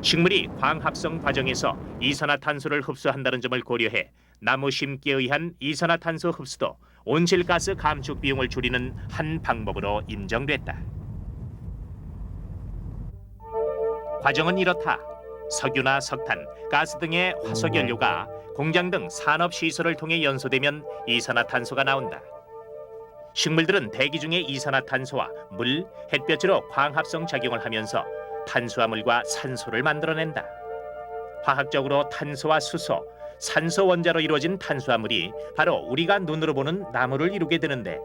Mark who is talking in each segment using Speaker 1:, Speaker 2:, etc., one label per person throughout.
Speaker 1: 식물이 광합성 과정에서 이산화탄소를 흡수한다는 점을 고려해 나무 심기에 의한 이산화탄소 흡수도 온실가스 감축 비용을 줄이는 한 방법으로 인정됐다. 과정은 이렇다. 석유나 석탄, 가스 등의 화석연료가 공장 등 산업시설을 통해 연소되면 이산화탄소가 나온다. 식물들은 대기 중의 이산화탄소와 물, 햇볕으로 광합성 작용을 하면서 탄수화물과 산소를 만들어낸다. 화학적으로 탄소와 수소, 산소 원자로 이루어진 탄수화물이 바로 우리가 눈으로 보는 나무를 이루게 되는데,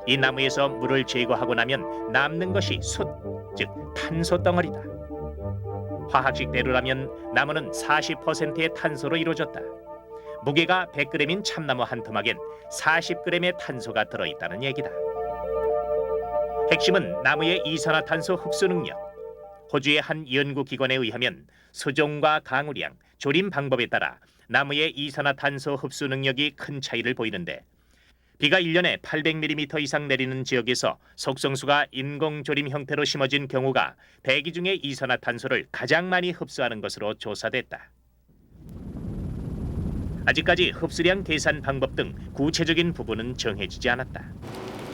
Speaker 1: 이 나무에서 물을 제거하고 나면 남는 것이 숯, 즉 탄소 덩어리다. 화학식대로라면 나무는 40%의 탄소로 이루어졌다. 무게가 100g인 참나무 한 토막엔 40g의 탄소가 들어있다는 얘기다. 핵심은 나무의 이산화탄소 흡수 능력. 호주의 한 연구기관에 의하면 수종과 강우량, 조림 방법에 따라 나무의 이산화탄소 흡수 능력이 큰 차이를 보이는데, 비가 1년에 800mm 이상 내리는 지역에서 속성수가 인공조림 형태로 심어진 경우가 대기 중의 이산화탄소를 가장 많이 흡수하는 것으로 조사됐다. 아직까지 흡수량 계산 방법 등 구체적인 부분은 정해지지 않았다.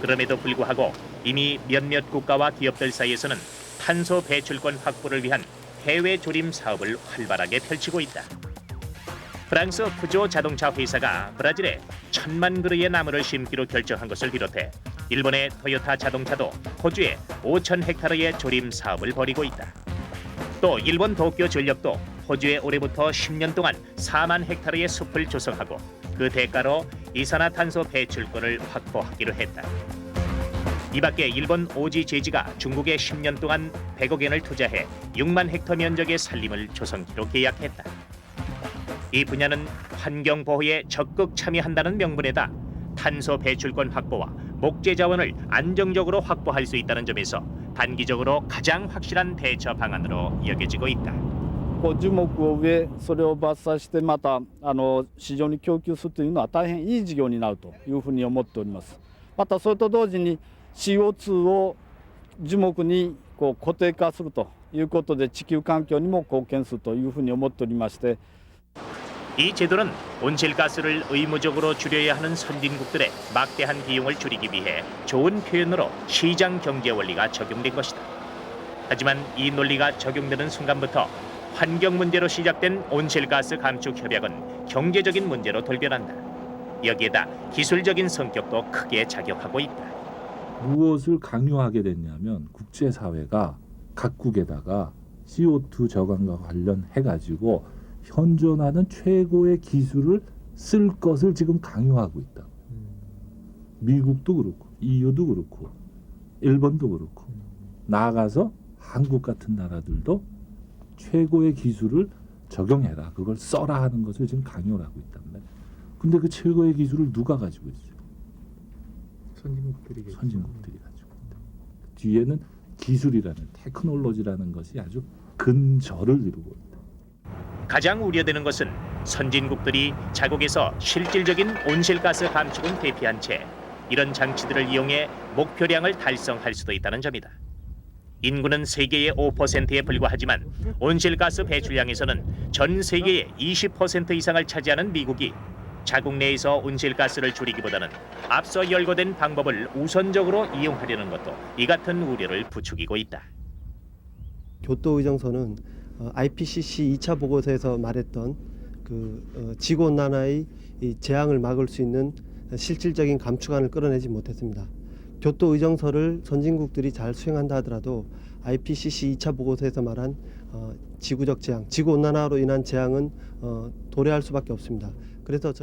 Speaker 1: 그럼에도 불구하고 이미 몇몇 국가와 기업들 사이에서는 탄소 배출권 확보를 위한 해외 조림 사업을 활발하게 펼치고 있다. 프랑스 푸조 자동차 회사가 브라질에 1000만 그루의 나무를 심기로 결정한 것을 비롯해 일본의 토요타 자동차도 호주에 5000헥타르의 조림 사업을 벌이고 있다. 또 일본 도쿄 전력도 호주에 올해부터 10년 동안 4만 헥타르의 숲을 조성하고 그 대가로 이산화탄소 배출권을 확보하기로 했다. 이 밖에 일본 오지 제지가 중국에 10년 동안 100억 엔을 투자해 6만 헥터 면적의 산림을 조성키로 계약했다. 이 분야는 환경 보호에 적극 참여한다는 명분에다 탄소 배출권 확보와 목재 자원을 안정적으로 확보할 수 있다는 점에서 단기적으로 가장 확실한 대처 방안으로 여겨지고 있다.
Speaker 2: 樹木を植え、それを伐採してまた市場に供給するというのは大変いい事業になるというふうに思っております。またそれと同時に CO2 を樹木に固定化するということで地球環境にも貢献するというふうに思っておりまして、
Speaker 1: 이 제도는 온실가스를 의무적으로 줄여야 하는 선진국들의 막대한 비용을 줄이기 위해 좋은 표현으로 시장 경제 원리가 적용된 것이다. 하지만 이 논리가 적용되는 순간부터 환경 문제로 시작된 온실가스 감축 협약은 경제적인 문제로 돌변한다. 여기에다 기술적인 성격도 크게 작용하고 있다.
Speaker 3: 무엇을 강요하게 됐냐면 국제사회가 각국에다가 CO2 저감과 관련해가지고 현존하는 최고의 기술을 쓸 것을 지금 강요하고 있다. 미국도 그렇고 EU도 그렇고 일본도 그렇고 나아가서 한국 같은 나라들도 최고의 기술을 적용해라, 그걸 써라 하는 것을 지금 강요를 하고 있단 말이에요. 근데 그 최고의 기술을 누가 가지고 있어요? 선진국들이 가지고 있다. 뒤에는 기술이라는, 테크놀로지라는 것이 아주 근저를 이루고 있다.
Speaker 1: 가장 우려되는 것은 선진국들이 자국에서 실질적인 온실가스 감축은 대피한 채 이런 장치들을 이용해 목표량을 달성할 수도 있다는 점이다. 인구는 세계의 5%에 불과하지만 온실가스 배출량에서는 전 세계의 20% 이상을 차지하는 미국이 자국 내에서 온실가스를 줄이기보다는 앞서 열거된 방법을 우선적으로 이용하려는 것도 이 같은 우려를 부추기고 있다.
Speaker 4: 교토 의정서는 IPCC 2차 보고서에서 말했던 지구 온난화의 재앙을 막을 수 있는 실질적인 감축안을 끌어내지 못했습니다. 교토 의정서를 선진국들이 잘 수행한다 하더라도 IPCC 2차 보고서에서 말한 지구적 재앙, 지구 온난화로 인한 재앙은 도래할 수밖에 없습니다. 그래서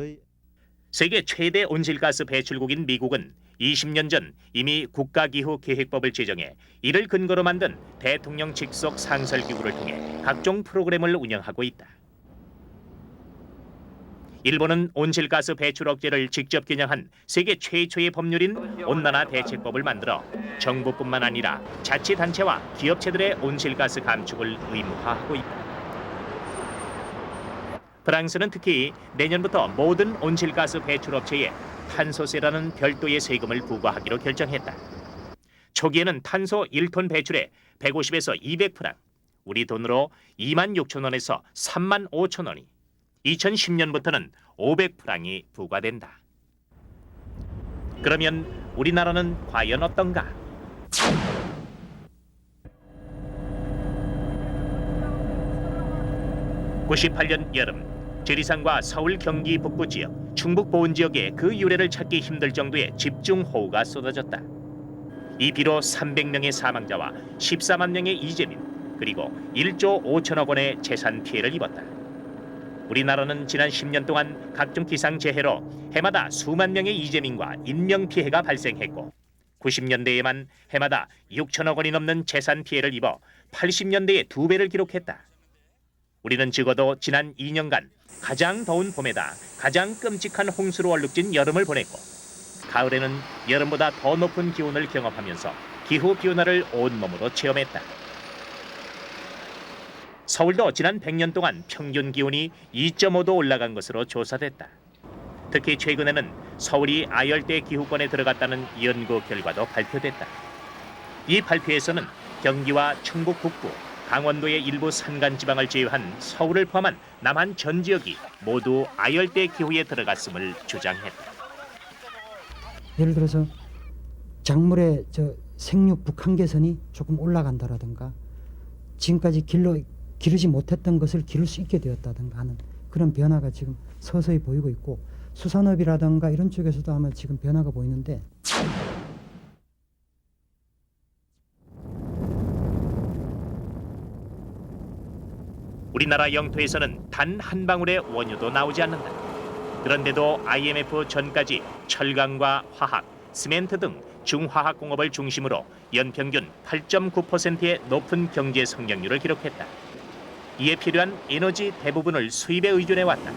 Speaker 1: 세계 최대 온실가스 배출국인 미국은 20년 전 이미 국가기후계획법을 제정해 이를 근거로 만든 대통령 직속 상설기구를 통해 각종 프로그램을 운영하고 있다. 일본은 온실가스 배출 억제를 직접 겨냥한 세계 최초의 법률인 온난화 대책법을 만들어 정부뿐만 아니라 자치단체와 기업체들의 온실가스 감축을 의무화하고 있다. 프랑스는 특히 내년부터 모든 온실가스 배출 업체에 탄소세라는 별도의 세금을 부과하기로 결정했다. 초기에는 탄소 1톤 배출에 150에서 200프랑, 우리 돈으로 26,000원에서 35,000원이, 2010년부터는 500프랑이 부과된다. 그러면 우리나라는 과연 어떤가? 98년 여름, 지리산과 서울 경기 북부 지역, 충북 보은 지역에 그 유래를 찾기 힘들 정도의 집중호우가 쏟아졌다. 이 비로 300명의 사망자와 14만 명의 이재민, 그리고 1조 5천억 원의 재산 피해를 입었다. 우리나라는 지난 10년 동안 각종 기상재해로 해마다 수만 명의 이재민과 인명피해가 발생했고, 90년대에만 해마다 6천억 원이 넘는 재산 피해를 입어 80년대의 2배를 기록했다. 우리는 적어도 지난 2년간 가장 더운 봄에다 가장 끔찍한 홍수로 얼룩진 여름을 보냈고, 가을에는 여름보다 더 높은 기온을 경험하면서 기후 변화를 온몸으로 체험했다. 서울도 지난 100년 동안 평균 기온이 2.5도 올라간 것으로 조사됐다. 특히 최근에는 서울이 아열대 기후권에 들어갔다는 연구 결과도 발표됐다. 이 발표에서는 경기와 충북 북부, 강원도의 일부 산간지방을 제외한 서울을 포함한 남한 전 지역이 모두 아열대 기후에 들어갔음을 주장했다.
Speaker 5: 예를 들어서 작물의 생육 북한계선이 조금 올라간다라든가, 지금까지 기르지 못했던 것을 기를 수 있게 되었다든가 하는 그런 변화가 지금 서서히 보이고 있고, 수산업이라든가 이런 쪽에서도 아마 지금 변화가 보이는데,
Speaker 1: 우리나라 영토에서는 단 한 방울의 원유도 나오지 않는다. 그런데도 IMF 전까지 철강과 화학, 시멘트 등 중화학 공업을 중심으로 연평균 8.9%의 높은 경제 성장률을 기록했다. 이에 필요한 에너지 대부분을 수입에 의존해왔다.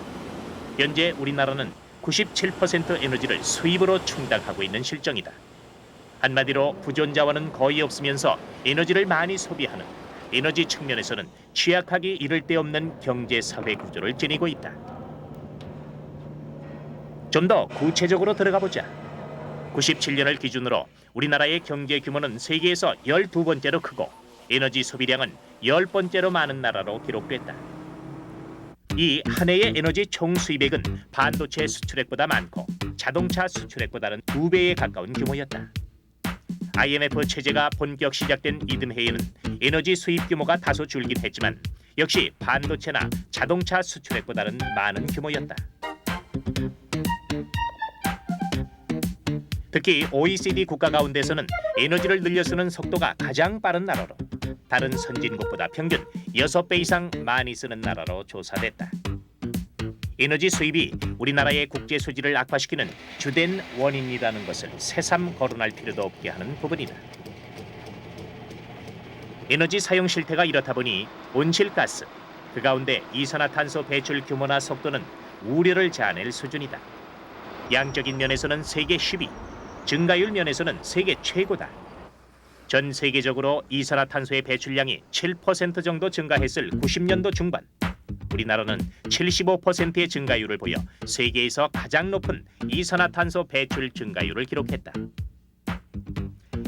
Speaker 1: 현재 우리나라는 97% 에너지를 수입으로 충당하고 있는 실정이다. 한마디로 부존 자원은 거의 없으면서 에너지를 많이 소비하는, 에너지 측면에서는 취약하기 이를 데 없는 경제 사회 구조를 지니고 있다. 좀 더 구체적으로 들어가 보자. 97년을 기준으로 우리나라의 경제 규모는 세계에서 12번째로 크고 에너지 소비량은 10번째로 많은 나라로 기록됐다. 이 한 해의 에너지 총 수입액은 반도체 수출액보다 많고 자동차 수출액보다는 2배에 가까운 규모였다. IMF 체제가 본격 시작된 이듬해에는 에너지 수입 규모가 다소 줄긴 했지만 역시 반도체나 자동차 수출액보다는 많은 규모였다. 특히 OECD 국가 가운데서는 에너지를 늘려 쓰는 속도가 가장 빠른 나라로, 다른 선진국보다 평균 6배 이상 많이 쓰는 나라로 조사됐다. 에너지 수입이 우리나라의 국제 수지를 악화시키는 주된 원인이라는 것을 새삼 거론할 필요도 없게 하는 부분이다. 에너지 사용 실태가 이렇다 보니 온실가스, 그 가운데 이산화탄소 배출 규모나 속도는 우려를 자아낼 수준이다. 양적인 면에서는 세계 10위, 증가율 면에서는 세계 최고다. 전 세계적으로 이산화탄소의 배출량이 7% 정도 증가했을 90년도 중반, 우리나라는 75%의 증가율을 보여 세계에서 가장 높은 이산화탄소 배출 증가율을 기록했다.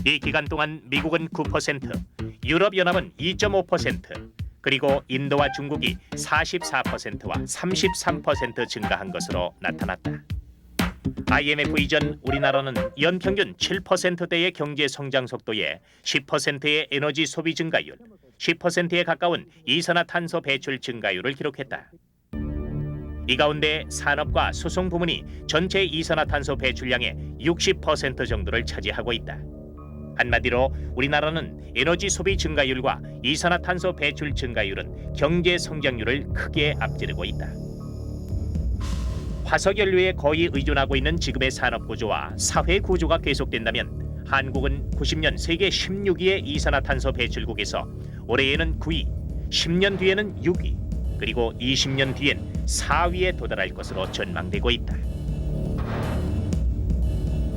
Speaker 1: 이 기간 동안 미국은 9%, 유럽연합은 2.5%, 그리고 인도와 중국이 44%와 33% 증가한 것으로 나타났다. IMF 이전 우리나라는 연평균 7%대의 경제 성장 속도에 10%의 에너지 소비 증가율, 10%에 가까운 이산화탄소 배출 증가율을 기록했다. 이 가운데 산업과 수송 부문이 전체 이산화탄소 배출량의 60% 정도를 차지하고 있다. 한마디로 우리나라는 에너지 소비 증가율과 이산화탄소 배출 증가율은 경제 성장률을 크게 앞지르고 있다. 화석연료에 거의 의존하고 있는 지금의 산업 구조와 사회 구조가 계속된다면 한국은 90년 세계 16위의 이산화탄소 배출국에서 올해에는 9위, 10년 뒤에는 6위, 그리고 20년 뒤엔 4위에 도달할 것으로 전망되고 있다.